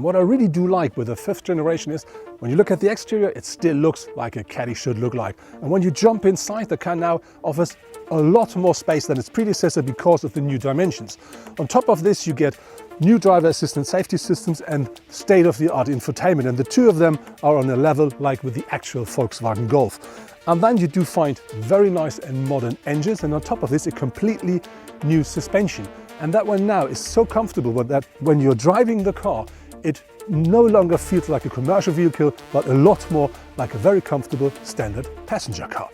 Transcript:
And what I really do like with the 5th generation is when you look at the exterior, it still looks like a Caddy should look like. And when you jump inside, the car now offers a lot more space than its predecessor because of the new dimensions. On top of this, you get new driver assistance safety systems and state-of-the-art infotainment, and the two of them are on a level like with the actual Volkswagen Golf. And then you do find very nice and modern engines, and on top of this a completely new suspension. And that one now is so comfortable that when you're driving the car, it no longer feels like a commercial vehicle, but a lot more like a very comfortable standard passenger car.